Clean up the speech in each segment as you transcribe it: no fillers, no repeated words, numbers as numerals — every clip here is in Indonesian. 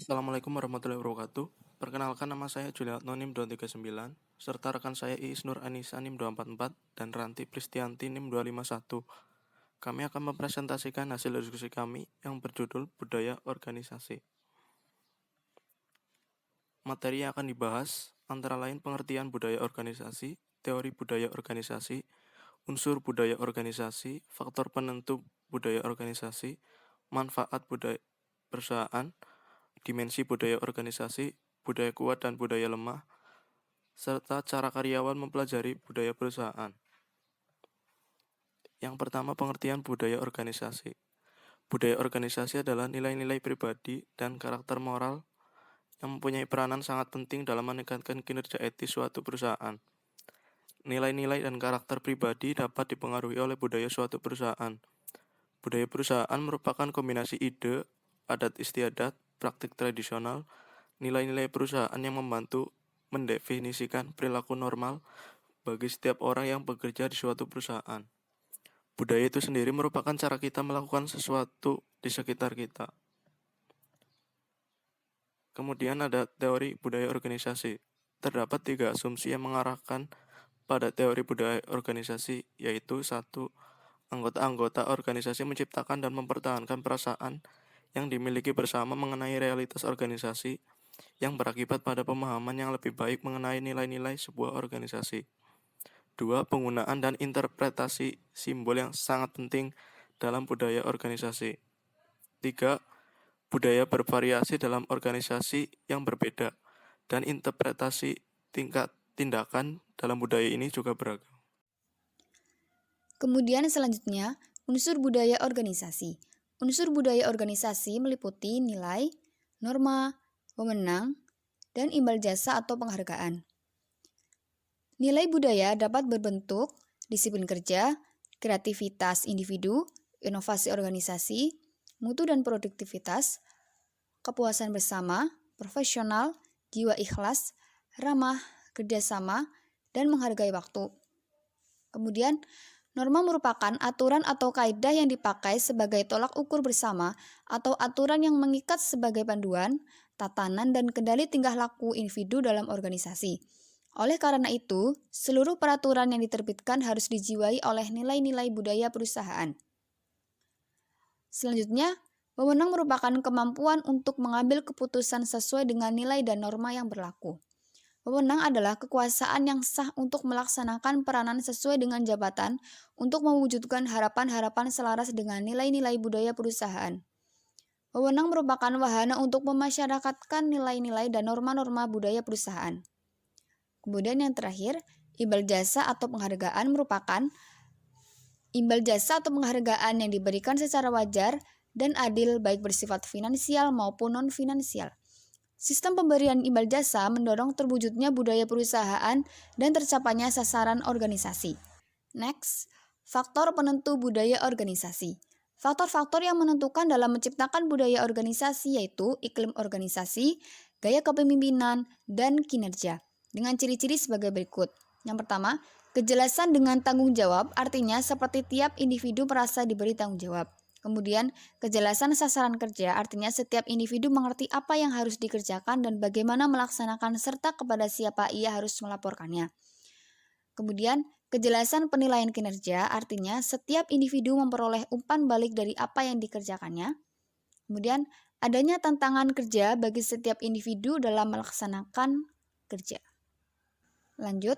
Assalamualaikum warahmatullahi wabarakatuh. Perkenalkan, nama saya Juliatno NIM 239, serta rekan saya Iis Nur Anissa NIM 244 dan Ranti Pristianti NIM 251. Kami akan mempresentasikan hasil diskusi kami yang berjudul Budaya Organisasi. Materi yang akan dibahas antara lain pengertian budaya organisasi, teori budaya organisasi, unsur budaya organisasi, faktor penentu budaya organisasi, manfaat budaya perusahaan, dimensi budaya organisasi, budaya kuat dan budaya lemah, serta cara karyawan mempelajari budaya perusahaan. Yang pertama, pengertian budaya organisasi. Budaya organisasi adalah nilai-nilai pribadi dan karakter moral yang mempunyai peranan sangat penting dalam meningkatkan kinerja etis suatu perusahaan. Nilai-nilai dan karakter pribadi dapat dipengaruhi oleh budaya suatu perusahaan. Budaya perusahaan merupakan kombinasi ide, adat istiadat, praktik tradisional, nilai-nilai perusahaan yang membantu mendefinisikan perilaku normal bagi setiap orang yang bekerja di suatu perusahaan. Budaya itu sendiri merupakan cara kita melakukan sesuatu di sekitar kita. Kemudian ada teori budaya organisasi. Terdapat 3 asumsi yang mengarahkan pada teori budaya organisasi, yaitu 1. Anggota-anggota organisasi menciptakan dan mempertahankan perasaan yang dimiliki bersama mengenai realitas organisasi yang berakibat pada pemahaman yang lebih baik mengenai nilai-nilai sebuah organisasi. 2. Penggunaan dan interpretasi simbol yang sangat penting dalam budaya organisasi. 3. Budaya bervariasi dalam organisasi yang berbeda, dan interpretasi tingkat tindakan dalam budaya ini juga beragam. Kemudian selanjutnya, unsur budaya organisasi. Unsur budaya organisasi meliputi nilai, norma, wewenang, dan imbal jasa atau penghargaan. Nilai budaya dapat berbentuk disiplin kerja, kreativitas individu, inovasi organisasi, mutu dan produktivitas, kepuasan bersama, profesional, jiwa ikhlas, ramah, kerjasama, dan menghargai waktu. Kemudian, norma merupakan aturan atau kaidah yang dipakai sebagai tolak ukur bersama atau aturan yang mengikat sebagai panduan, tatanan, dan kendali tingkah laku individu dalam organisasi. Oleh karena itu, seluruh peraturan yang diterbitkan harus dijiwai oleh nilai-nilai budaya perusahaan. Selanjutnya, wewenang merupakan kemampuan untuk mengambil keputusan sesuai dengan nilai dan norma yang berlaku. Wewenang adalah kekuasaan yang sah untuk melaksanakan peranan sesuai dengan jabatan untuk mewujudkan harapan-harapan selaras dengan nilai-nilai budaya perusahaan. Wewenang merupakan wahana untuk memasyarakatkan nilai-nilai dan norma-norma budaya perusahaan. Kemudian yang terakhir, imbal jasa atau penghargaan merupakan imbal jasa atau penghargaan yang diberikan secara wajar dan adil baik bersifat finansial maupun non-finansial. Sistem pemberian imbal jasa mendorong terwujudnya budaya perusahaan dan tercapainya sasaran organisasi. Next, faktor penentu budaya organisasi. Faktor-faktor yang menentukan dalam menciptakan budaya organisasi yaitu iklim organisasi, gaya kepemimpinan, dan kinerja. Dengan ciri-ciri sebagai berikut. Yang pertama, kejelasan dengan tanggung jawab, artinya seperti tiap individu merasa diberi tanggung jawab. Kemudian, kejelasan sasaran kerja, artinya setiap individu mengerti apa yang harus dikerjakan dan bagaimana melaksanakan serta kepada siapa ia harus melaporkannya. Kemudian, kejelasan penilaian kinerja, artinya setiap individu memperoleh umpan balik dari apa yang dikerjakannya. Kemudian, adanya tantangan kerja bagi setiap individu dalam melaksanakan kerja. Lanjut,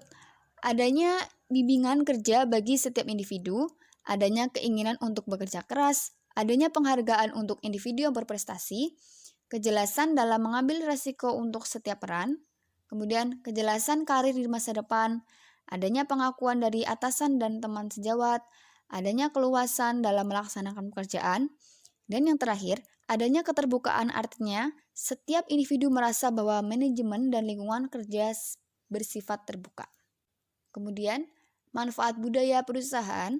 adanya bimbingan kerja bagi setiap individu, adanya keinginan untuk bekerja keras, adanya penghargaan untuk individu yang berprestasi, kejelasan dalam mengambil risiko untuk setiap peran, kemudian kejelasan karir di masa depan, adanya pengakuan dari atasan dan teman sejawat, adanya keluasan dalam melaksanakan pekerjaan, dan yang terakhir, adanya keterbukaan, artinya setiap individu merasa bahwa manajemen dan lingkungan kerja bersifat terbuka. Kemudian, manfaat budaya perusahaan.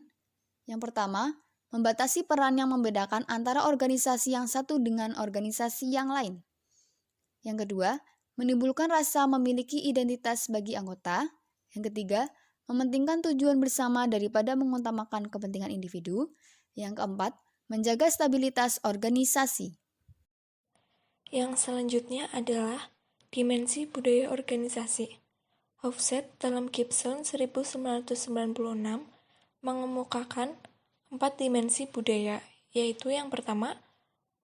Yang pertama, membatasi peran yang membedakan antara organisasi yang satu dengan organisasi yang lain. Yang kedua, menimbulkan rasa memiliki identitas bagi anggota. Yang ketiga, mementingkan tujuan bersama daripada mengutamakan kepentingan individu. Yang keempat, menjaga stabilitas organisasi. Yang selanjutnya adalah dimensi budaya organisasi. Hofstede dalam Gibson 1996 mengemukakan 4 dimensi budaya, yaitu yang pertama,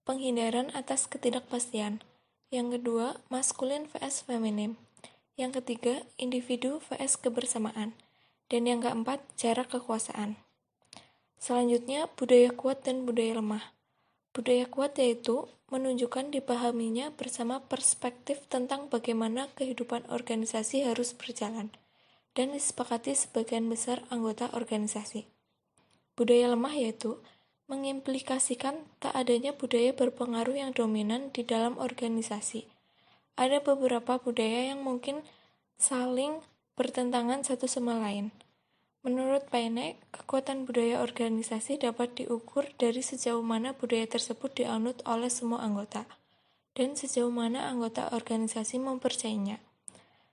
penghindaran atas ketidakpastian. Yang kedua, maskulin vs feminim. Yang ketiga, individu vs kebersamaan. Dan yang keempat, jarak kekuasaan. Selanjutnya, budaya kuat dan budaya lemah. Budaya kuat yaitu menunjukkan dipahaminya bersama perspektif tentang bagaimana kehidupan organisasi harus berjalan dan disepakati sebagian besar anggota organisasi. Budaya lemah yaitu mengimplikasikan tak adanya budaya berpengaruh yang dominan di dalam organisasi. Ada beberapa budaya yang mungkin saling bertentangan satu sama lain. Menurut Paine, kekuatan budaya organisasi dapat diukur dari sejauh mana budaya tersebut dianut oleh semua anggota, dan sejauh mana anggota organisasi mempercayainya.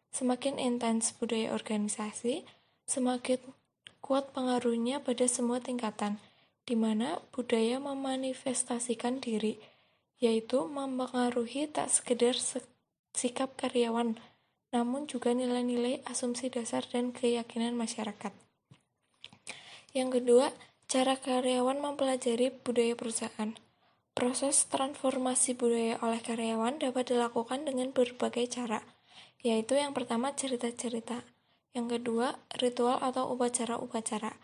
Semakin intens budaya organisasi, semakin kuat pengaruhnya pada semua tingkatan, di mana budaya memanifestasikan diri, yaitu mempengaruhi tak sekedar sikap karyawan, namun juga nilai-nilai, asumsi dasar, dan keyakinan masyarakat. Yang kedua, cara karyawan mempelajari budaya perusahaan. Proses transformasi budaya oleh karyawan dapat dilakukan dengan berbagai cara, yaitu yang pertama cerita-cerita, yang kedua ritual atau upacara-upacara,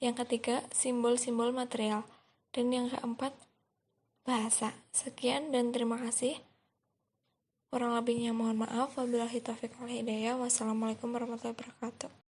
yang ketiga simbol-simbol material, dan yang keempat bahasa. Sekian dan terima kasih. Kurang lebihnya mohon maaf. Wabillahi taufiq wal hidayah. Wassalamualaikum warahmatullahi wabarakatuh.